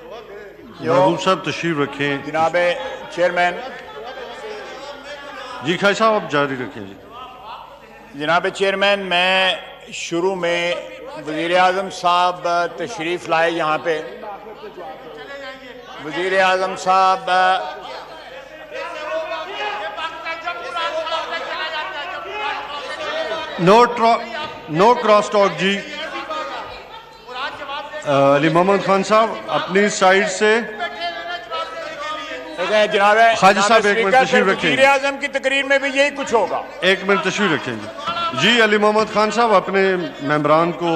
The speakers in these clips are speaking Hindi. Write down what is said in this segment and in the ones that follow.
महबूब साहब तशरीफ रखें। जनाब चेयरमैन। जी खाई साहब आप जारी रखें। जी जनाब चेयरमैन, मैं शुरू में वज़ीर आज़म साहब तशरीफ़ लाए यहाँ पे। वज़ीर आज़म साहब नो क्रॉस टॉक जी। अली मोहम्मद खान साहब अपनी साइड से। जनाब हाजी साहब एक मिनट तशरीफ रखें। वज़ीर आज़म की तकरीर में भी यही कुछ होगा। एक मिनट तशरीफ रखेंगे जी। अली मोहम्मद खान साहब अपने मेंबरान को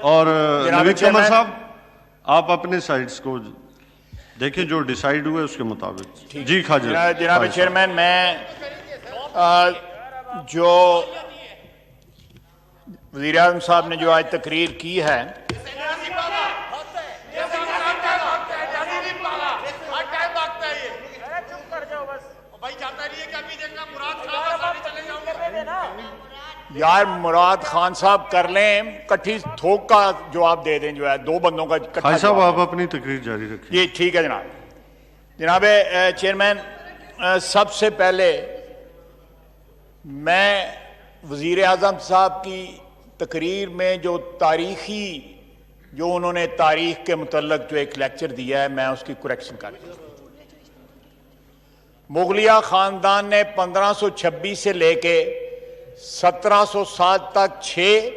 और नवीद कमर साहब आप अपने साइड्स को देखें, जो डिसाइड हुआ उसके मुताबिक। जी खाजा। जनाब चेयरमैन, मैं जो वज़ीर आज़म साहब ने जो आज तकरीर की है, यार मुराद खान साहब कर लें, कट्ठी थोक का जवाब दे दें, जो है दो बंदों का इकट्ठा। साहब आप अपनी तकरीर जारी रखें। जी ठीक है जनाब। जनाब चेयरमैन, सबसे पहले मैं वज़ीर आज़म साहब की तकरीर में जो तारीखी, जो उन्होंने तारीख के मुतल्लक जो एक लेक्चर दिया है, मैं उसकी करेक्शन कर दूँ। मुगलिया ख़ानदान ने 1526 से लेके 1707 तक 6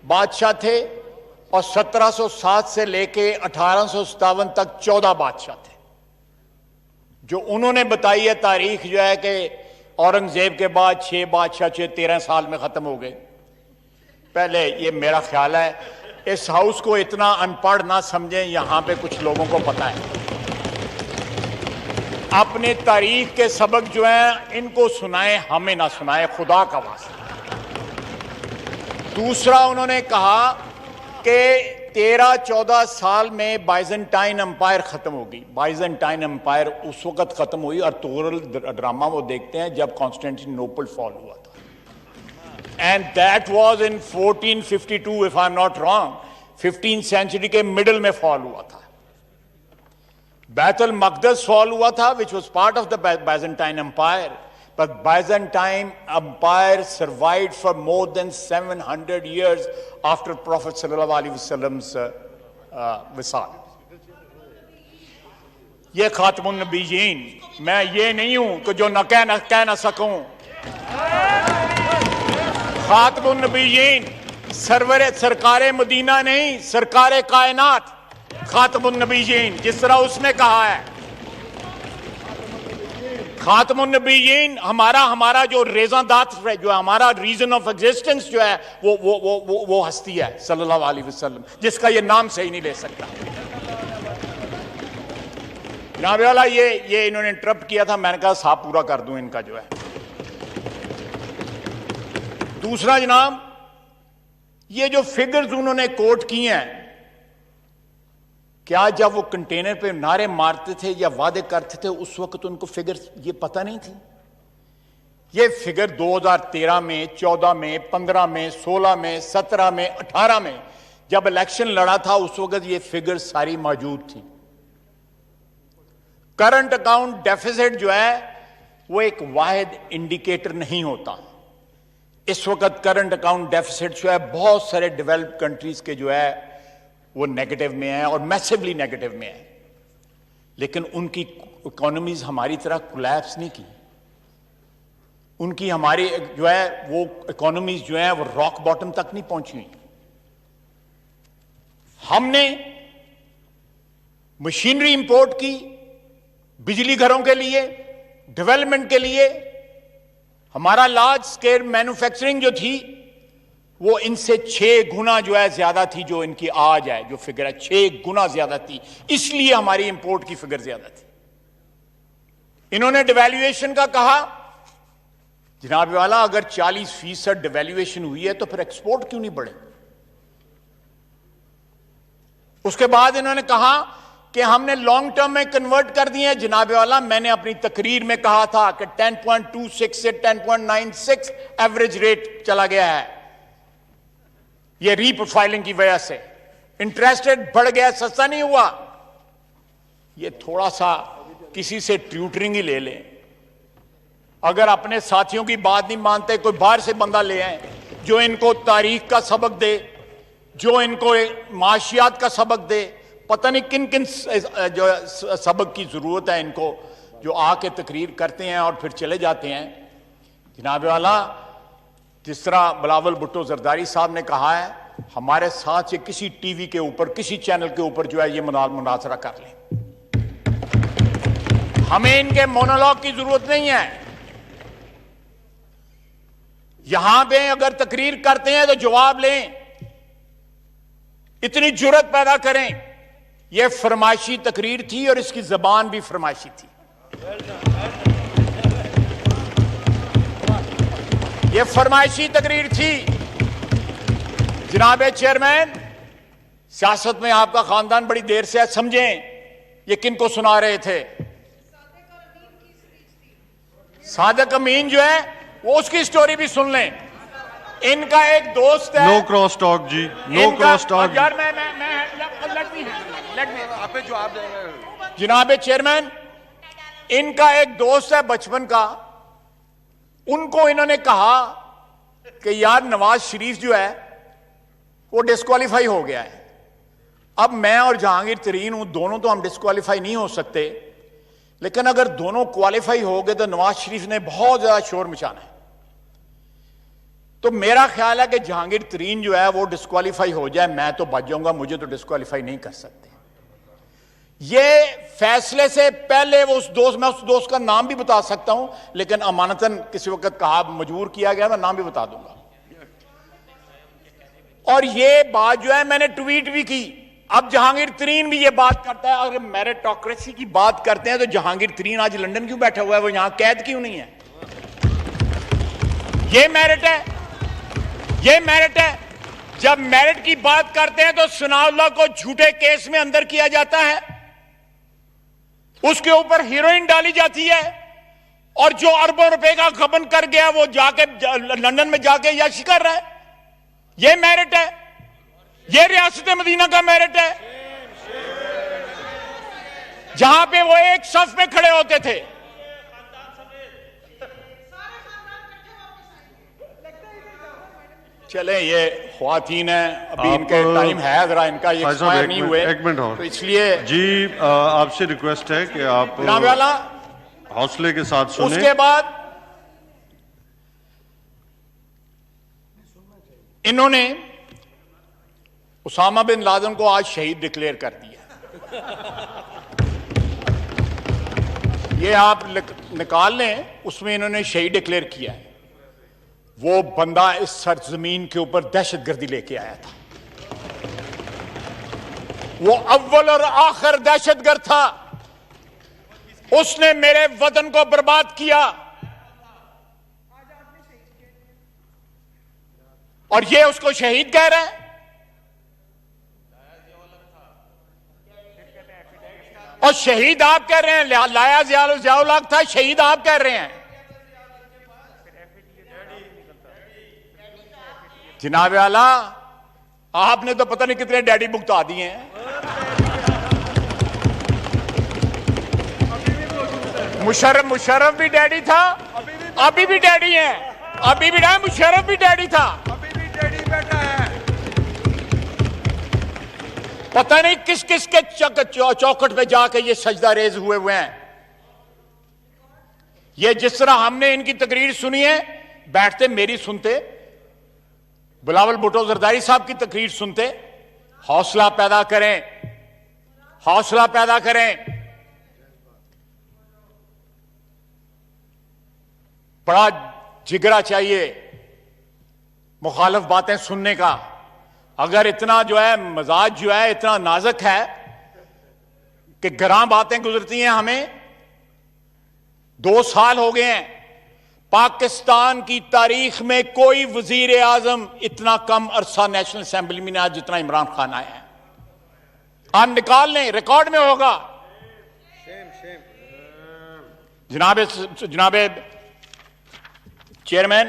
बादशाह थे और 1707 से लेके 1857 तक 14 बादशाह थे। जो उन्होंने बताई है तारीख, जो है कि औरंगजेब के बाद 6 बादशाह 13 साल में खत्म हो गए। पहले ये मेरा ख्याल है, इस हाउस को इतना अनपढ़ ना समझें, यहां पे कुछ लोगों को पता है। अपने तारीख के सबक जो हैं इनको सुनाएं, हमें ना सुनाएं, खुदा का वास्ता। दूसरा, उन्होंने कहा कि 13-14 साल में बाइजेंटाइन एम्पायर खत्म होगी। बाइजेंटाइन एम्पायर उस वक्त खत्म हुई, अर्तुगरुल ड्रामा वो देखते हैं जब कॉन्स्टेंटिनोपल फॉल हुआ था, and that was in 1452 if I am not wrong. 15th century के मिडिल में फॉल हुआ था। बैतुल मक़दस फॉल हुआ था, which was part of the Byzantine Empire, but Byzantine Empire survived for more than 700 years after Prophet sallallahu alaihi wasallam's विसाल। ये खातमुन नबीयीन, मैं ये नहीं हूं कि जो न कह न सकूं। खातमुन नबीयीन सरकारे मदीना नहीं, सरकारे कायनात खातमुन नबीयीन, जिस तरह उसने कहा है। खातमुन नबीयीन हमारा जो रेज़ादात है, जो हमारा रीजन ऑफ एग्जिस्टेंस जो है, वो हस्ती है सल्लल्लाहु अलैहि वसल्लम, जिसका ये नाम सही नहीं ले सकता। जनाब वाला ये इन्होंने इंटरप्ट किया था, मैंने कहा साहब पूरा कर दूं इनका जो है। दूसरा जनाब, ये जो फिगर्स उन्होंने कोट किए हैं, क्या जब वो कंटेनर पे नारे मारते थे या वादे करते थे उस वक्त उनको फिगर ये पता नहीं थी? ये फिगर 2013 में, 14 में, 15 में, 16 में, 17 में, 18 में जब इलेक्शन लड़ा था, उस वक्त ये फिगर सारी मौजूद थी। करंट अकाउंट डेफिसिट जो है वो एक वाहिद इंडिकेटर नहीं होता। इस वक्त करंट अकाउंट डेफिसिट जो है बहुत सारे डेवलप्ड कंट्रीज के जो है वो नेगेटिव में है और मैसिवली नेगेटिव में है, लेकिन उनकी इकोनॉमीज हमारी तरह कोलैप्स नहीं की। उनकी हमारी जो है वो इकोनॉमीज जो है वो रॉक बॉटम तक नहीं पहुंची हुई। हमने मशीनरी इंपोर्ट की बिजली घरों के लिए, डेवलपमेंट के लिए। हमारा लार्ज स्केल मैन्युफैक्चरिंग जो थी वो इनसे 6 गुना जो है ज्यादा थी, जो इनकी आज है जो फिगर है 6 गुना ज्यादा थी, इसलिए हमारी इंपोर्ट की फिगर ज्यादा थी। इन्होंने डिवैल्यूएशन का कहा, जनाब वाला अगर 40% डिवैल्यूएशन हुई है तो फिर एक्सपोर्ट क्यों नहीं बढ़े? उसके बाद इन्होंने कहा कि हमने लॉन्ग टर्म में कन्वर्ट कर दिए हैं। जनाब वाला, मैंने अपनी तकरीर में कहा था कि 10.26 से 10.96 एवरेज रेट चला गया है, ये रीप्रोफाइलिंग की वजह से। इंटरेस्ट रेट बढ़ गया, सस्ता नहीं हुआ। ये थोड़ा सा किसी से ट्यूटरिंग ही ले लें। अगर अपने साथियों की बात नहीं मानते, कोई बाहर से बंदा ले आए जो इनको तारीख का सबक दे, जो इनको माशियात का सबक दे, पता नहीं किन किन जो सबक की जरूरत है इनको, जो आके तकरीर करते हैं और फिर चले जाते हैं। जनाब वाला, जिस तरह बिलावल भुट्टो जरदारी साहब ने कहा है, हमारे साथ से किसी टीवी के ऊपर, किसी चैनल के ऊपर जो है ये मुनाजरा कर लें। हमें इनके मोनोलॉग की जरूरत नहीं है। यहां पे अगर तकरीर करते हैं तो जवाब लें, इतनी जुर्रत पैदा करें। यह फरमाइशी तकरीर थी और इसकी जबान भी फरमाइशी थी। यह फरमाइशी तकरीर थी। जनाब चेयरमैन, सियासत में आपका खानदान बड़ी देर से है, समझें ये किनको सुना रहे थे। सादिक अमीन जो है वो उसकी स्टोरी भी सुन लें। इनका एक दोस्त है। नो क्रॉस टॉक जी, नो क्रॉस टॉक। यार मैं आप जवाब दे रहे हो। जनाब चेयरमैन, इनका एक दोस्त है बचपन का, उनको इन्होंने कहा कि यार नवाज शरीफ जो है वो डिस्क्वालीफाई हो गया है। अब मैं और जहांगीर तरीन हूं, दोनों तो हम डिस्क्वालीफाई नहीं हो सकते, लेकिन अगर दोनों क्वालिफाई हो गए तो नवाज शरीफ ने बहुत ज्यादा शोर मचाना है। तो मेरा ख्याल है कि जहांगीर तरीन जो है वो डिस्क्वालीफाई हो जाए, मैं तो बच जाऊंगा, मुझे तो डिस्क्वालीफाई नहीं कर सकते। ये फैसले से पहले वो मैं उस दोस्त का नाम भी बता सकता हूं, लेकिन अमानतन किसी वक्त कहा, मजबूर किया गया, मैं नाम भी बता दूंगा। और ये बात जो है मैंने ट्वीट भी की। अब जहांगीर तरीन भी ये बात करता है, अगर मेरिटोक्रेसी की बात करते हैं तो जहांगीर तरीन आज लंदन क्यों बैठा हुआ है, वो यहां कैद क्यों नहीं है? ये मेरिट है, ये मेरिट है। जब मेरिट की बात करते हैं तो सनाउल्लाह को झूठे केस में अंदर किया जाता है, उसके ऊपर हीरोइन डाली जाती है, और जो अरबों रुपए का गबन कर गया वो जाके लंदन में जाके यश कर रहा है। ये मेरिट है, ये रियासत मदीना का मेरिट है, जहां पे वो एक सफ में खड़े होते थे। चले, ये ख्वातीन है, अभी इनके टाइम है, जरा इनका ये एक्सपायर नहीं हुए, एक मिनट और तो इसलिए जी आपसे रिक्वेस्ट है कि आप हौसले के साथ सुने। उसके बाद इन्होंने उसामा बिन लादेन को आज शहीद डिक्लेयर कर दिया। ये आप निकाल लें, उसमें इन्होंने शहीद डिक्लेयर किया है। वो बंदा इस सरजमीन के ऊपर दहशतगर्दी लेके आया था। वो अव्वल और आखिर दहशतगर्द था। उसने मेरे वतन को बर्बाद किया, और ये उसको शहीद कह रहे हैं। और शहीद आप कह रहे हैं, लाया जियाउल हक था, शहीद आप कह रहे हैं। जनाब आला, आपने तो पता नहीं कितने डैडी भुगता दिए हैं। मुशर्रफ भी डैडी था, अभी भी डैडी है, अभी भी मुशर्रफ भी डैडी था, अभी भी डैडी बैठा है। पता नहीं किस किस के चौखट पे जाके ये सजदा रेज हुए हैं। ये जिस तरह हमने इनकी तकरीर सुनी है, बैठते मेरी सुनते, बिलावल भुट्टो जरदारी साहब की तकरीर सुनते, हौसला पैदा करें, हौसला पैदा करें। बड़ा जिगरा चाहिए मुखालिफ बातें सुनने का। अगर इतना जो है मजाज जो है इतना नाजुक है कि गरां बातें गुजरती हैं, हमें 2 साल हो गए हैं, पाकिस्तान की तारीख में कोई वजीर आजम इतना कम अरसा नेशनल असेंबली में आज जितना इमरान खान आया है। आप निकाल लें, रिकॉर्ड में होगा। जनाबे चेयरमैन,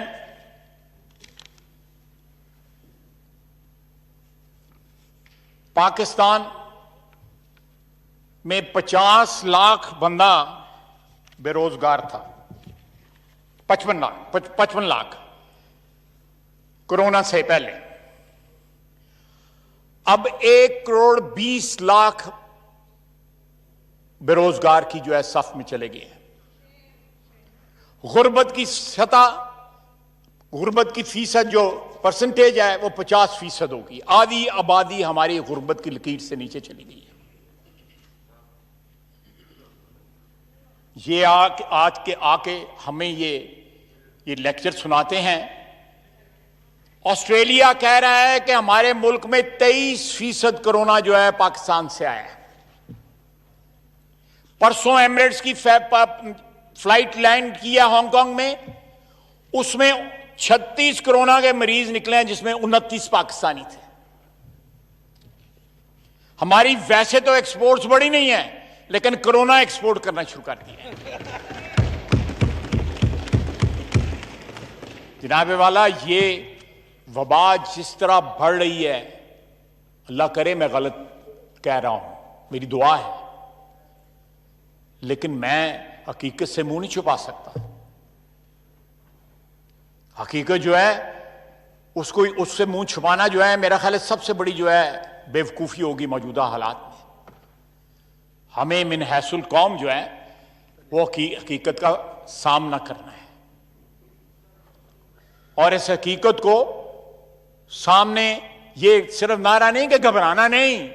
पाकिस्तान में 50 लाख बंदा बेरोजगार था, 55 लाख कोरोना से पहले। अब 1 करोड़ 20 लाख बेरोजगार की जो है सफ में चले गए हैं। गुर्बत की सतह, गुर्बत की फीसद जो परसेंटेज है वो 50% होगी। आधी आबादी हमारी गुर्बत की लकीर से नीचे चली गई है। ये आज के आके हमें ये लेक्चर सुनाते हैं। ऑस्ट्रेलिया कह रहा है कि हमारे मुल्क में 23% कोरोना जो है पाकिस्तान से आया है। परसों एमिरेट्स की फ्लाइट लैंड किया हांगकांग में, उसमें 36 कोरोना के मरीज निकले हैं, जिसमें 29 पाकिस्तानी थे। हमारी वैसे तो एक्सपोर्ट्स बड़ी नहीं है, लेकिन कोरोना एक्सपोर्ट करना शुरू कर दिया। जनाबे वाला, ये वबा जिस तरह बढ़ रही है, अल्लाह करे मैं गलत कह रहा हूं, मेरी दुआ है, लेकिन मैं हकीकत से मुंह नहीं छुपा सकता। हकीकत जो है उसको, उससे मुंह छुपाना जो है, मेरा ख्याल है सबसे बड़ी जो है बेवकूफी होगी मौजूदा हालात में। हमें मिन हैसुल कौम जो है वो हकीकत का सामना करना है, और इस हकीकत को सामने, ये सिर्फ नारा नहीं कि घबराना नहीं,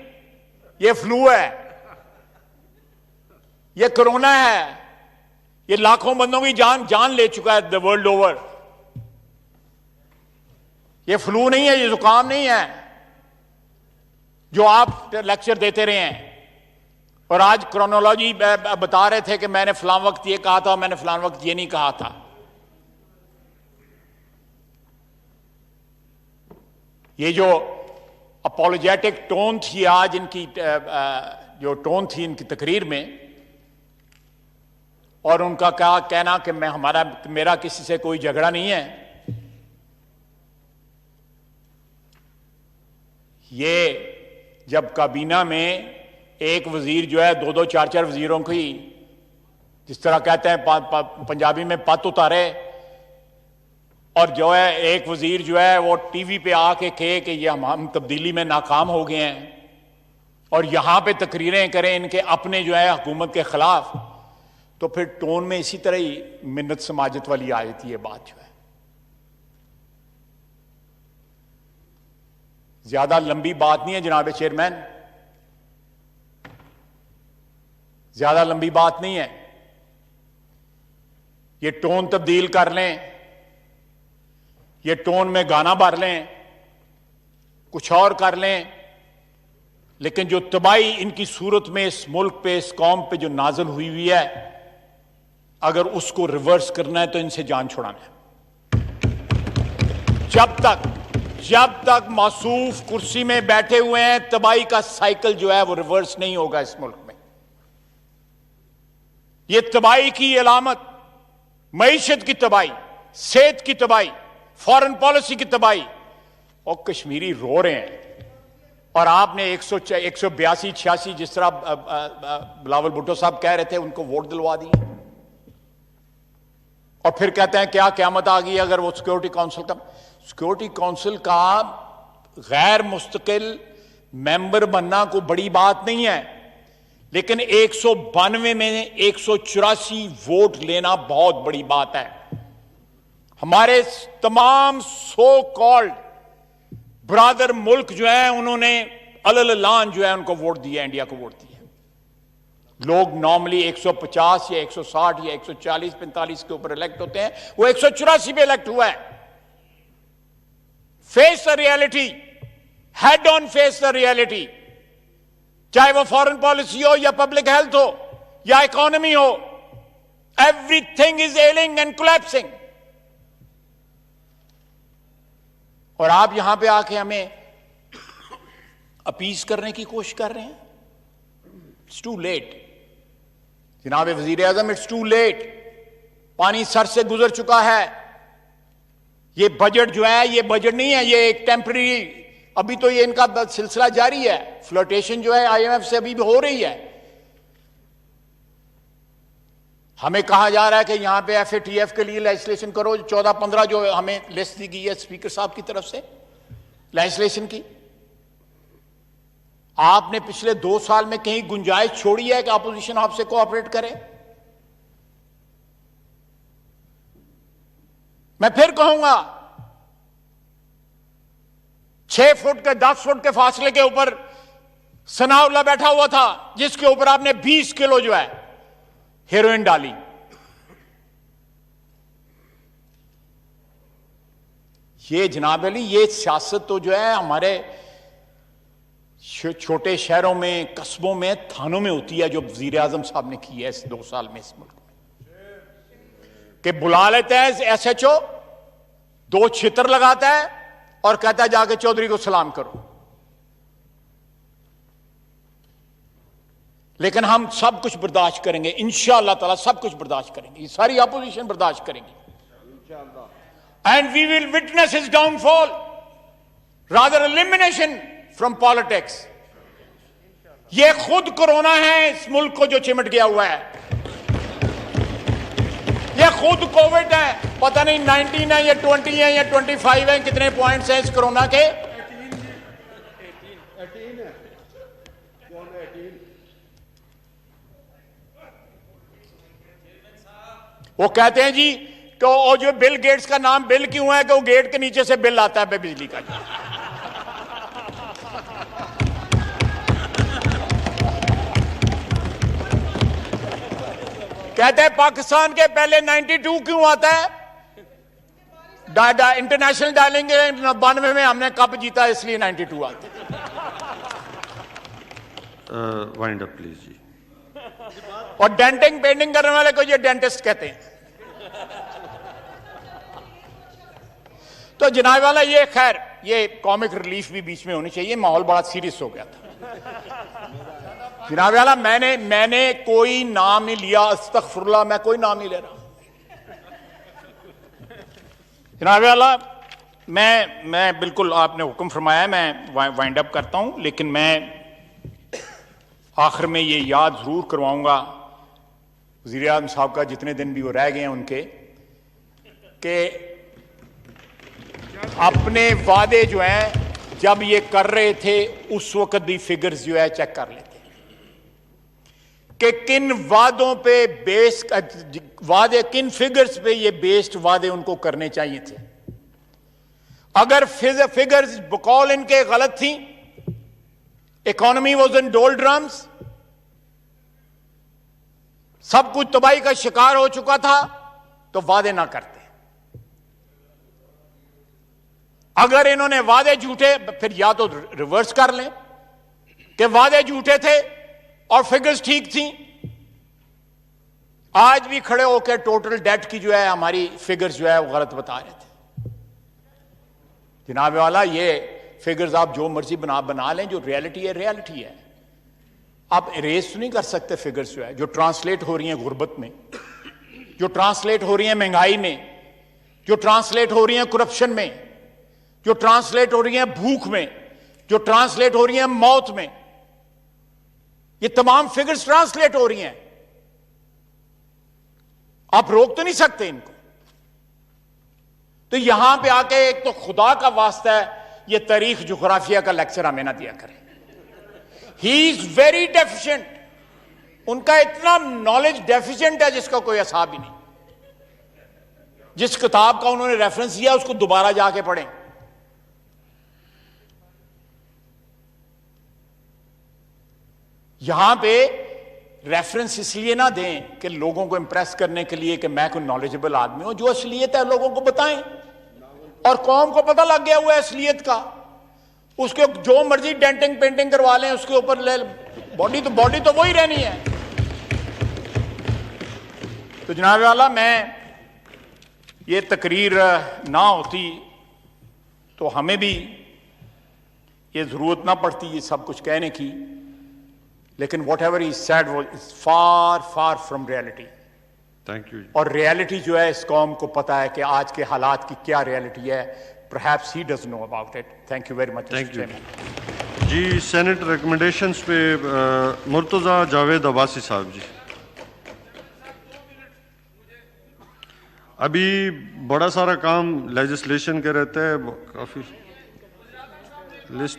ये फ्लू है, ये कोरोना है, ये लाखों बंदों की जान ले चुका है द वर्ल्ड ओवर। ये फ्लू नहीं है, ये जुकाम नहीं है जो आप लेक्चर देते रहे हैं। और आज क्रोनोलॉजी बता रहे थे कि मैंने फलां वक्त ये कहा था, मैंने फलां वक्त ये नहीं कहा था। ये जो अपोलोजेटिक टोन थी आज इनकी, जो टोन थी इनकी तकरीर में, और उनका क्या कहना कि मेरा किसी से कोई झगड़ा नहीं है, ये जब काबीना में एक वजीर जो है 2-2, 4-4 वजीरों की, जिस तरह कहते हैं पंजाबी में, पत उतारे, और जो है एक वजीर जो है वो टीवी पे आके कहे कि ये हम तब्दीली में नाकाम हो गए हैं, और यहां पे तकरीरें करें इनके अपने जो है हुकूमत के खिलाफ, तो फिर टोन में इसी तरह ही मिन्नत समाजत वाली आई थी। ये बात जो है ज्यादा लंबी बात नहीं है जनाब चेयरमैन, ज्यादा लंबी बात नहीं है। ये टोन तब्दील कर लें, ये टोन में गाना भर लें, कुछ और कर लें, लेकिन जो तबाही इनकी सूरत में इस मुल्क पे, इस कौम पे जो नाज़िल हुई है, अगर उसको रिवर्स करना है तो इनसे जान छुड़ाना है। जब तक मासूफ कुर्सी में बैठे हुए हैं, तबाही का साइकिल जो है वो रिवर्स नहीं होगा इस मुल्क में। ये तबाही की अलामत, मईशत की तबाही, सेहत की तबाही, फॉरेन पॉलिसी की तबाही, और कश्मीरी रो रहे हैं। और आपने 182-86 जिस तरह बिलावल भुट्टो साहब कह रहे थे, उनको वोट दिलवा दिए, और फिर कहते हैं क्या क़यामत आ गई अगर वो सिक्योरिटी काउंसिल का गैर मुस्तकिल मेंबर बनना कोई बड़ी बात नहीं है, लेकिन 192 में 184 वोट लेना बहुत बड़ी बात है। हमारे तमाम सो कॉल्ड ब्रादर मुल्क जो है, उन्होंने अलग जो है उनको वोट दिया, इंडिया को वोट दिया। लोग नॉर्मली 150 या 160 या 140-45 के ऊपर इलेक्ट होते हैं, वो 184 पे इलेक्ट हुआ है। Face the reality, head on face the reality, चाहे वो फॉरेन पॉलिसी हो या पब्लिक हेल्थ हो या इकोनॉमी हो, एवरीथिंग इज एलिंग एंड कोलैप्सिंग। और आप यहां पे आके हमें अपीज करने की कोशिश कर रहे हैं। इट्स टू लेट जनाब वजीर आजम, इट्स टू लेट। पानी सर से गुजर चुका है। ये बजट जो है, ये बजट नहीं है, ये एक टेम्पररी अभी तो ये इनका सिलसिला जारी है, फ्लर्टेशन जो है आईएमएफ से अभी भी हो रही है। हमें कहा जा रहा है कि यहां पे एफएटीएफ के लिए लेजिस्लेशन करो, 14-15 जो हमें लिस्ट दी गई है स्पीकर साहब की तरफ से लेजिस्लेशन की। आपने पिछले 2 साल में कहीं गुंजाइश छोड़ी है कि अपोजिशन आपसे कोऑपरेट करे? मैं फिर कहूंगा, 6 फुट के 10 फुट के फासले के ऊपर सनाउल्लाह बैठा हुआ था, जिसके ऊपर आपने 20 किलो जो है हेरोइन डाली। ये जनाब अली, ये सियासत तो जो है हमारे छोटे शहरों में, कस्बों में, थानों में होती है, जो वजीर आजम साहब ने की है इस 2 साल में इस मुल्क में, कि बुला लेता है एसएचओ, 2 छितर लगाता है और कहता है जाके चौधरी को सलाम करो। लेकिन हम सब कुछ बर्दाश्त करेंगे इंशाअल्लाह ताला, सब कुछ बर्दाश्त करेंगे, ये सारी अपोजिशन बर्दाश्त करेंगी। And we will witness his downfall, rather elimination from politics. ये खुद कोरोना है इस मुल्क को जो चिमट गया हुआ है, ये खुद कोविड है। पता नहीं 19 है या 20 है या 25 है, कितने पॉइंट्स हैं इस कोरोना के? 18 है। वो कहते हैं जी कि वो जो बिल गेट्स का नाम बिल क्यों है कि वो गेट के नीचे से बिल आता है बिजली का। कहते हैं पाकिस्तान के पहले 92 क्यों आता है? इंटरनेशनल डालेंगे 92 में हमने कप जीता, इसलिए 92 आता है। वाइंड अप प्लीज जी। और डेंटिंग पेंटिंग करने वाले को ये डेंटिस्ट कहते हैं। तो जनाब वाला, ये खैर ये कॉमिक रिलीफ भी बीच में होनी चाहिए, माहौल बड़ा सीरियस हो गया था। जनाब वाला, मैंने कोई नाम नहीं लिया, अस्तगफुरुल्लाह, मैं कोई नाम नहीं ले रहा। जनाब वाला, मैं बिल्कुल, आपने हुक्म फरमाया, मैं वाइंड अप करता हूं, लेकिन मैं आखिर में ये याद जरूर करवाऊंगा वज़ीर आज़म साहब का, जितने दिन भी वो रह गए हैं उनके, कि अपने वादे जो हैं जब ये कर रहे थे उस वक्त भी फिगर्स जो है चेक कर लेते कि किन वादों पे बेस वादे, किन फिगर्स पे ये बेस्ड वादे उनको करने चाहिए थे। अगर फिगर्स बकौल इनके गलत थी, इकोनॉमी वॉज इन डोलड्रम्स, सब कुछ तबाही का शिकार हो चुका था, तो वादे ना करते। अगर इन्होंने वादे झूठे, फिर या तो रिवर्स कर लें कि वादे झूठे थे और फिगर्स ठीक थी। आज भी खड़े होकर टोटल डेट की जो है हमारी फिगर्स जो है वो गलत बता रहे थे। जनाब वाला, ये फिगर्स आप जो मर्जी बना लें, जो रियलिटी है रियलिटी है। आप इरेज तो नहीं कर सकते फिगर्स जो है, जो ट्रांसलेट हो रही हैं गुर्बत में, जो ट्रांसलेट हो रही हैं महंगाई में, जो ट्रांसलेट हो रही हैं करप्शन में, जो ट्रांसलेट हो रही हैं भूख में, जो ट्रांसलेट हो रही हैं मौत में। ये तमाम फिगर्स ट्रांसलेट हो रही हैं, आप रोक तो नहीं सकते इनको। तो यहां पे आके एक तो खुदा का वास्ता है, ये तारीख जोग्राफिया का लेक्चर हमें ना दिया करें। ही इज वेरी डेफिशिएंट, उनका इतना नॉलेज डेफिशिएंट है जिसका कोई हिसाब ही नहीं। जिस किताब का उन्होंने रेफरेंस दिया उसको दोबारा जाके पढ़ें। यहां पे रेफरेंस इसलिए ना दें कि लोगों को इंप्रेस करने के लिए कि मैं कोई नॉलेजेबल आदमी हूं, जो असलियत है लोगों को बताएं। और कौम को पता लग गया हुआ है असलियत का, उसके जो मर्जी डेंटिंग पेंटिंग करवा लें उसके ऊपर ले, बॉडी तो वही रहनी है। तो जनाब वाला, मैं ये तकरीर ना होती तो हमें भी ये जरूरत ना पड़ती ये सब कुछ कहने की, लेकिन वॉट एवर ही सेड वो is far far from reality. Thank you. और रियलिटी जो है इस कौम को पता है कि आज के हालात की क्या रियलिटी है, perhaps he doesn't know about it. Thank you very much, Thank Mr. you. Chairman. जी सेनेट रिकमेंडेशंस पे मुर्तज़ा जावेद अब्बासी साहब जी। अभी बड़ा सारा काम लेजिस्लेशन के रहते हैं, काफ़ी लिस्ट